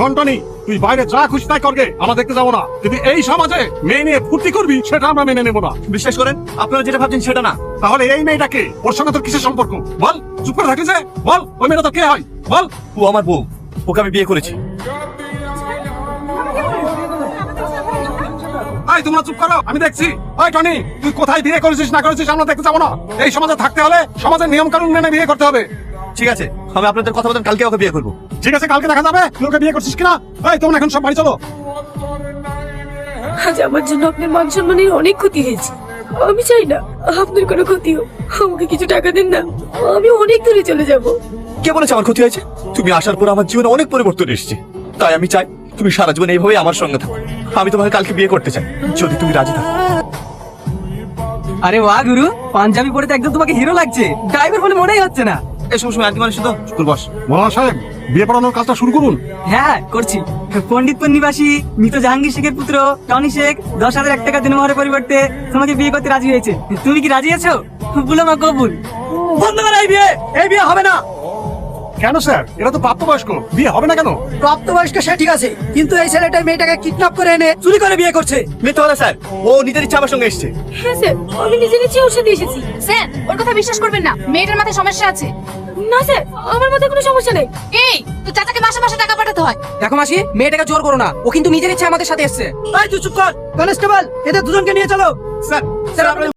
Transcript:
শোন টনি, তুই বাইরে যা খুশি তাই করবে, আমরা দেখতে যাবো না। যদি এই সমাজে মেয়ে নিয়ে ফুর্তি করবি সেটা আমরা মেনে নেবো না। বিশ্বাস করেন, আপনারা যেটা ভাবছেন সেটা না। তাহলে এই মেয়েটাকে, ওর সঙ্গে তোর কিসের সম্পর্ক বল? চুপ করে থাকলি যে, বল ওই মেয়েটা তোর কে হয় বল? ও আমার বউ, ওকে আমি বিয়ে করেছি। এই তোমরা চুপ করো, আমি দেখছি। ওই টনি, তুই কোথায় বিয়ে করেছিস না করেছিস আমরা দেখতে যাবো না। এই সমাজে থাকতে হলে সমাজের নিয়ম কানুন মেনে বিয়ে করতে হবে। ঠিক আছে, আমি আপনাদের কথা বলেন, কালকে ওকে বিয়ে করবো। ঠিক আছে, কালকে দেখা যাবে তুই ওকে বিয়ে করছিস কিনা। এই তোমরা এখন সব বাড়ি চলো। আজ আমার জন্য আপনার মান সম্মানের অনেক ক্ষতি হয়েছে। আমি চাই না আপনার কোনো ক্ষতি হোক। আমাকে কিছু টাকা দিন না, আমি অনেক দূরে চলে যাব। কে বলেছে আমার ক্ষতি হয়েছে? তুমি আসার পর আমার জীবনে অনেক পরিবর্তন এসেছে, তাই আমি চাই তুমি সারা জীবন এইভাবে আমার সঙ্গে থাকো। আমি তোমাকে কালকে বিয়ে করতে চাই, যদি তুমি রাজি থাকো। আরে বাহ গুরু, পাঞ্জাবি পরে তো একদম তোমাকে হিরো লাগছে। ড্রাইভার বলে মনেই হচ্ছে না। এই সময় আর কি মানুষ তো শুকুর বস। মৌলানা সাহেব, বিয়ে পড়ানোর কাজটা শুরু করুন। হ্যাঁ করছি। পণ্ডিতপুর নিবাসী মৃত জাহাঙ্গীর শেখের পুত্র টনি শেখ 10,001 টাকা দিনমোহরের পরিবর্তে তোমাকে বিয়ে করতে রাজি হয়েছে। তুমি কি রাজি আছো? বলো মা কবুল। বন্ধ কর এই বিয়ে, এই বিয়ে হবে না। কেন স্যার, এটা তো প্রাপ্তবয়স্ক, বিয়ে হবে না কেন? প্রাপ্তবয়স্ক সে ঠিক আছে, কিন্তু এই ছেলেটা মেয়েটাকে কিডন্যাপ করে এনে চুরি করে বিয়ে করছে। মিথ্যা কথা স্যার, ও নিজের ইচ্ছা আমার সঙ্গে এসেছে। হ্যাঁ স্যার, আমি নিজে নিজে ওর সাথে এসেছি। স্যার, ওর কথা বিশ্বাস করবেন না, মেয়েটার মাথায় সমস্যা আছে। না স্যার, আমার মাথায় কোনো সমস্যা নেই। এই, তো চাচাকে মাসে মাসে টাকা পাঠাতে হয়। দেখো মাসি, মেয়েটাকে জোর করো না, ও কিন্তু নিজের ইচ্ছা আমাদের সাথে এসেছে। এই তুই চুপ কর। কনস্টেবল, এদের দুজনকে নিয়ে চলো। স্যার, স্যার আপনার